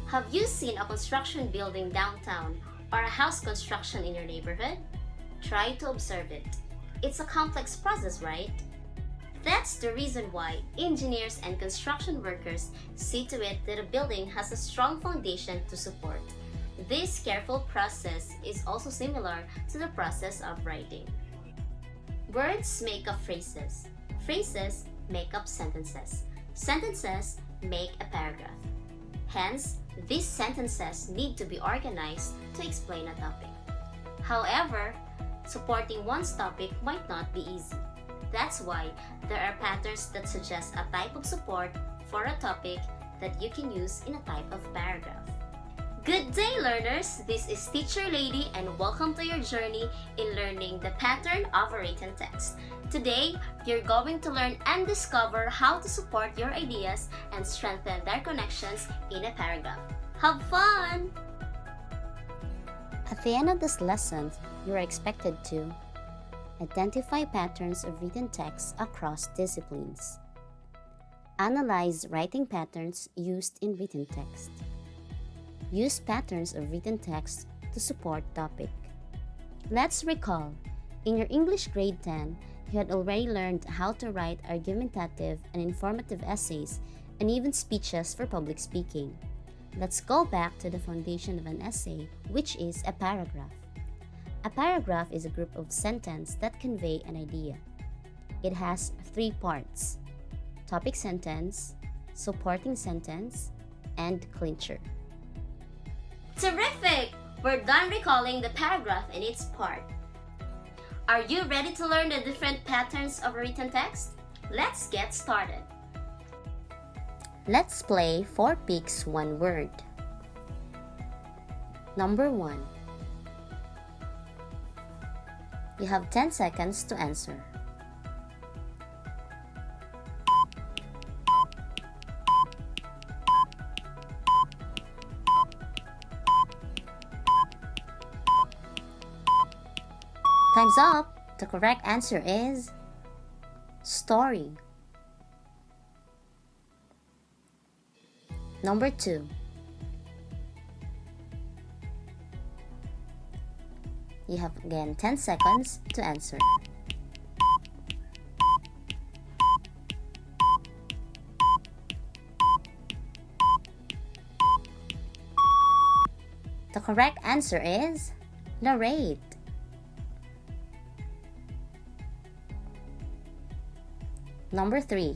Have you seen a construction building downtown or a house construction in your neighborhood? Try to observe it. It's a complex process, right? That's the reason why engineers and construction workers see to it that a building has a strong foundation to support. This careful process is also similar to the process of writing. Words make up phrases. Phrases make up sentences. Sentences make a paragraph. Hence, these sentences need to be organized to explain a topic. However, supporting one's topic might not be easy. That's why there are patterns that suggest a type of support for a topic that you can use in a type of paragraph. Good day, learners! This is Teacher Lady and welcome to your journey in learning the pattern of a written text. Today, you're going to learn and discover how to support your ideas and strengthen their connections in a paragraph. Have fun! At the end of this lesson, you are expected to identify patterns of written text across disciplines. Analyze writing patterns used in written text. Use patterns of written text to support topic. Let's recall, in your English grade 10, you had already learned how to write argumentative and informative essays and even speeches for public speaking. Let's go back to the foundation of an essay, which is a paragraph. A paragraph is a group of sentences that convey an idea. It has three parts: topic sentence, supporting sentence, and clincher. Terrific! We're done recalling the paragraph and its part. Are you ready to learn the different patterns of a written text? Let's get started. Let's play 4 picks 1 word. Number 1. You have 10 seconds to answer. Time's up. The correct answer is story. Number 2. You have again 10 seconds to answer. The correct answer is narrate. Number 3.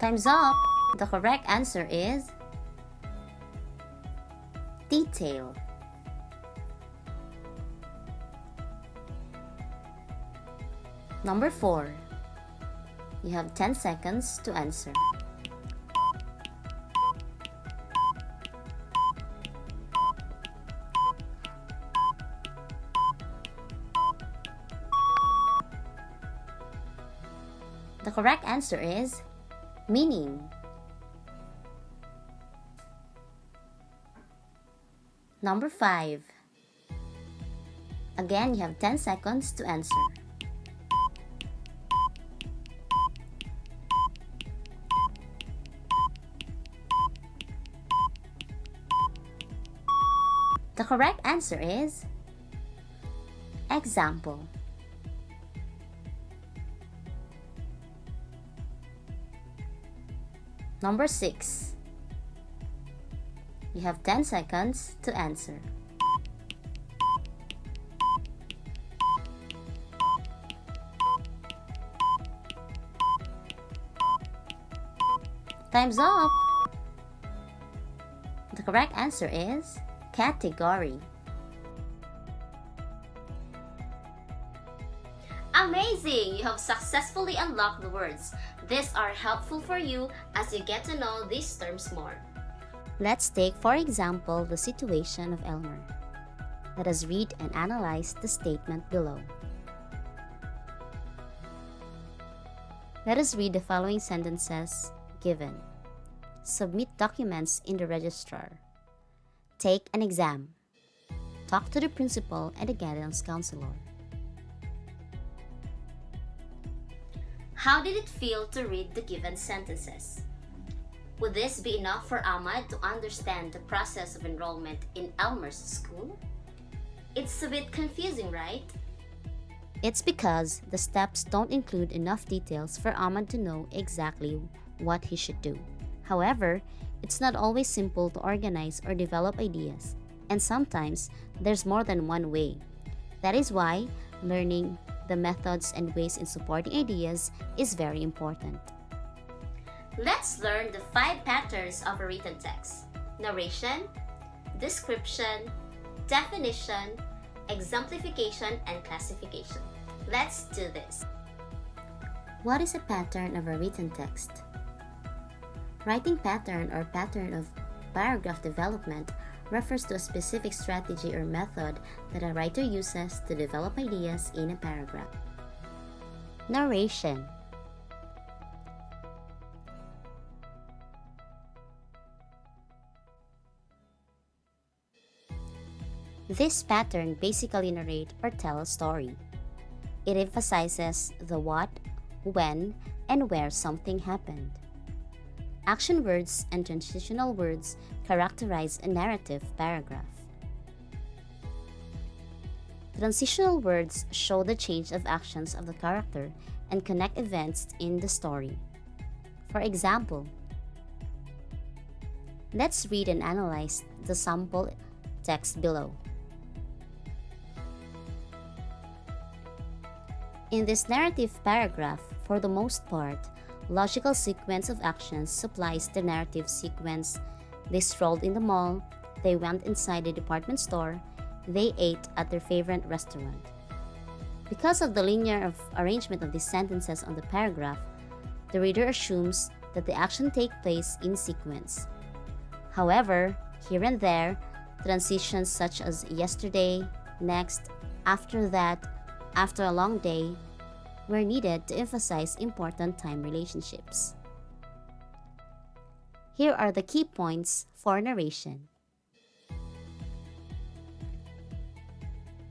Time's up. The correct answer is detail. Number 4. You have 10 seconds to answer. The correct answer is meaning. Number 5. Again, you have 10 seconds to answer. The correct answer is example. Number 6. You have 10 seconds to answer. Time's up. The correct answer is category. Amazing! You have successfully unlocked the words. These are helpful for you as you get to know these terms more. Let's take, for example, the situation of Elmer. Let us read and analyze the statement below. Let us read the following sentences given. Submit documents in the registrar. Take an exam. Talk to the principal and the guidance counselor. How did it feel to read the given sentences? Would this be enough for Ahmad to understand the process of enrollment in Elmer's school? It's a bit confusing, right? It's because the steps don't include enough details for Ahmad to know exactly what he should do. However, it's not always simple to organize or develop ideas, and sometimes there's more than one way. That is why learning the methods and ways in supporting ideas is very important. Let's learn the 5 patterns of a written text: narration, description, definition, exemplification, and classification. Let's do this. What is a pattern of a written text? Writing pattern or pattern of paragraph development refers to a specific strategy or method that a writer uses to develop ideas in a paragraph. Narration. This pattern basically narrate or tell a story. It emphasizes the what, when, and where something happened. Action words and transitional words characterize a narrative paragraph. Transitional words show the change of actions of the character and connect events in the story. For example, let's read and analyze the sample text below. In this narrative paragraph, for the most part, logical sequence of actions supplies the narrative sequence. They strolled in the mall, they went inside the department store, they ate at their favorite restaurant. Because of the linear arrangement of these sentences on the paragraph, the reader assumes that the action takes place in sequence. However, here and there, transitions such as yesterday, next, after that, after a long day, were needed to emphasize important time relationships. Here are the key points for narration.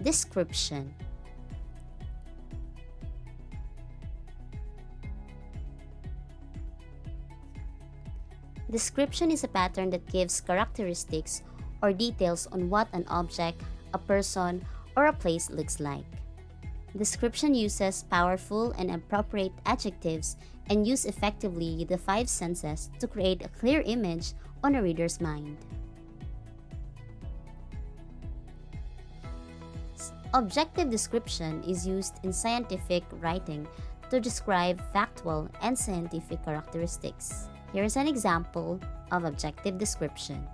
Description. Description is a pattern that gives characteristics or details on what an object, a person, or a place looks like. Description uses powerful and appropriate adjectives and use effectively the 5 senses to create a clear image on a reader's mind. Objective description is used in scientific writing to describe factual and scientific characteristics. Here is an example of objective description.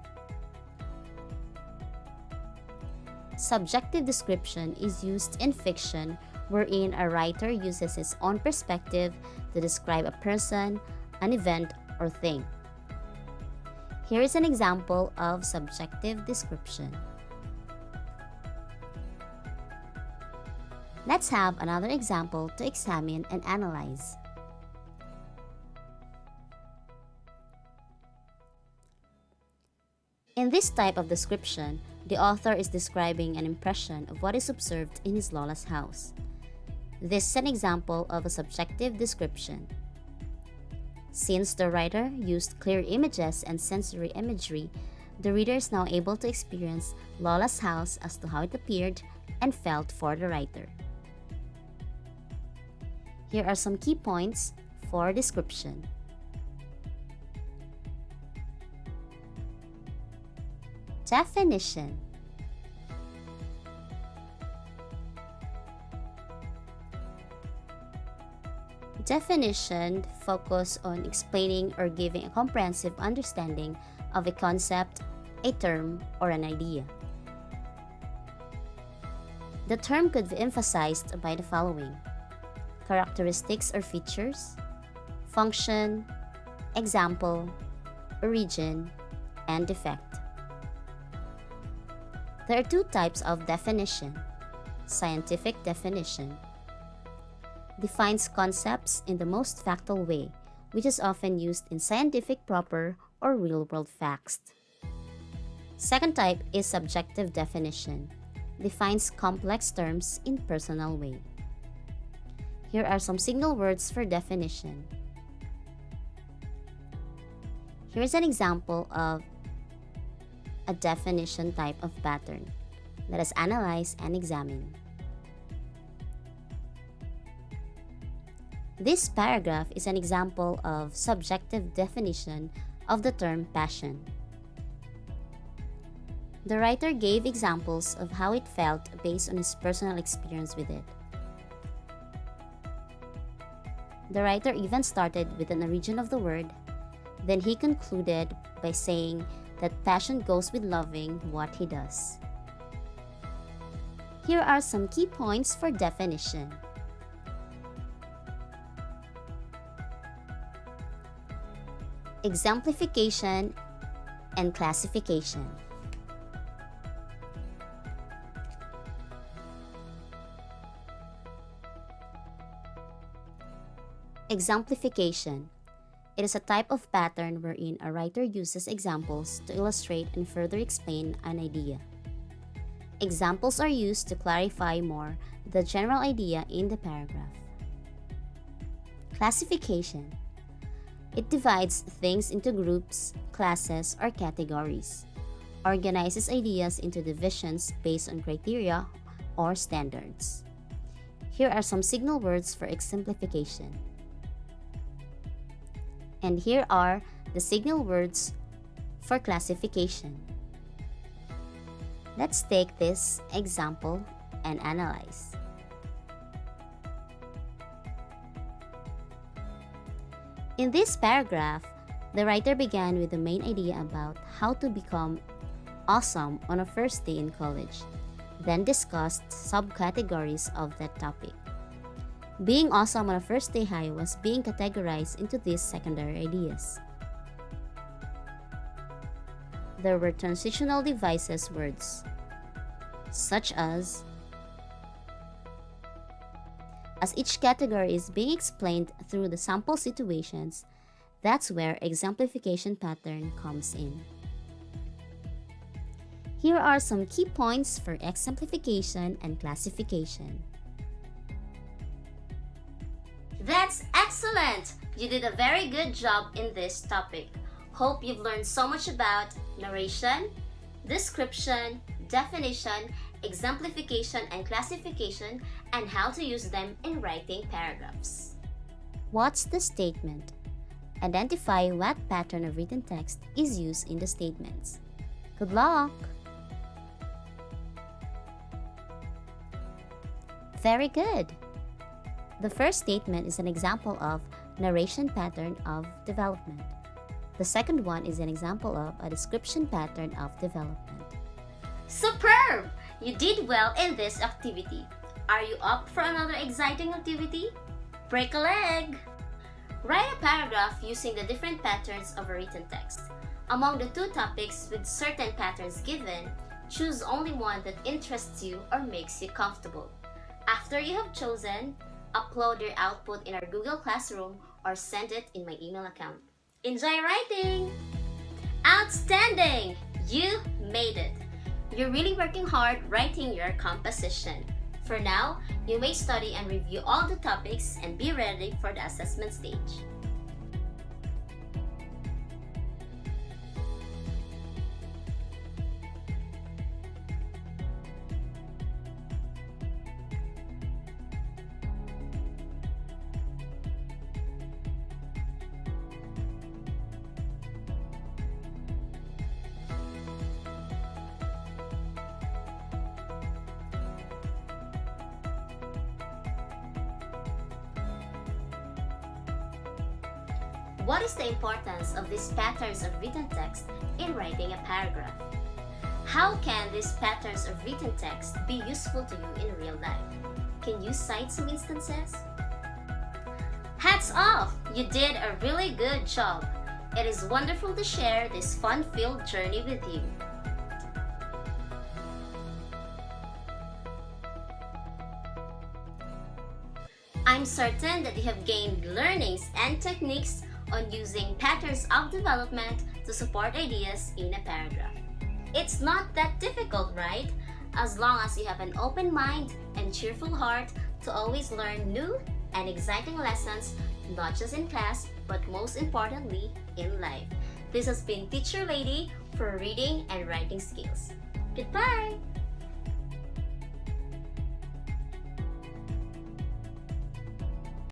Subjective description is used in fiction wherein a writer uses his own perspective to describe a person, an event, or thing. Here is an example of subjective description. Let's have another example to examine and analyze. In this type of description, the author is describing an impression of what is observed in his Lola's house. This is an example of a subjective description. Since the writer used clear images and sensory imagery, the reader is now able to experience Lola's house as to how it appeared and felt for the writer. Here are some key points for description. Definition. Definition focus on explaining or giving a comprehensive understanding of a concept, a term, or an idea. The term could be emphasized by the following: characteristics or features, function, example, origin, and effect. There are 2 types of definition. Scientific definition defines concepts in the most factual way, which is often used in scientific proper or real-world facts. Second type is subjective definition, defines complex terms in personal way. Here are some signal words for definition. Here's an example of a definition type of pattern. Let us analyze and examine. This paragraph is an example of subjective definition of the term passion. The writer gave examples of how it felt based on his personal experience with it. The writer even started with an origin of the word, then he concluded by saying that passion goes with loving what he does. Here are some key points for definition. Exemplification and classification. Exemplification. It is a type of pattern wherein a writer uses examples to illustrate and further explain an idea. Examples are used to clarify more the general idea in the paragraph. Classification. It divides things into groups, classes, or categories, organizes ideas into divisions based on criteria or standards. Here are some signal words for exemplification. And here are the signal words for classification. Let's take this example and analyze. In this paragraph, the writer began with the main idea about how to become awesome on a first day in college, then discussed subcategories of that topic. Being awesome on a first day high was being categorized into these secondary ideas. There were transitional devices words, such as each category is being explained through the sample situations, that's where exemplification pattern comes in. Here are some key points for exemplification and classification. That's excellent! You did a very good job in this topic. Hope you've learned so much about narration, description, definition, exemplification, and classification, and how to use them in writing paragraphs. What's the statement? Identify what pattern of written text is used in the statements. Good luck! Very good! The first statement is an example of narration pattern of development. The second one is an example of a description pattern of development. Superb! You did well in this activity. Are you up for another exciting activity? Break a leg! Write a paragraph using the different patterns of a written text. Among the two topics with certain patterns given, choose only one that interests you or makes you comfortable. After you have chosen, upload your output in our Google Classroom or send it in my email account. Enjoy writing! Outstanding! You made it! You're really working hard writing your composition. For now, you may study and review all the topics and be ready for the assessment stage. What is the importance of these patterns of written text in writing a paragraph? How can these patterns of written text be useful to you in real life? Can you cite some instances? Hats off! You did a really good job. It is wonderful to share this fun-filled journey with you. I'm certain that you have gained learnings and techniques on using patterns of development to support ideas in a paragraph. It's not that difficult, right? As long as you have an open mind and cheerful heart to always learn new and exciting lessons, not just in class, but most importantly, in life. This has been Teacher Lady for Reading and Writing Skills. Goodbye!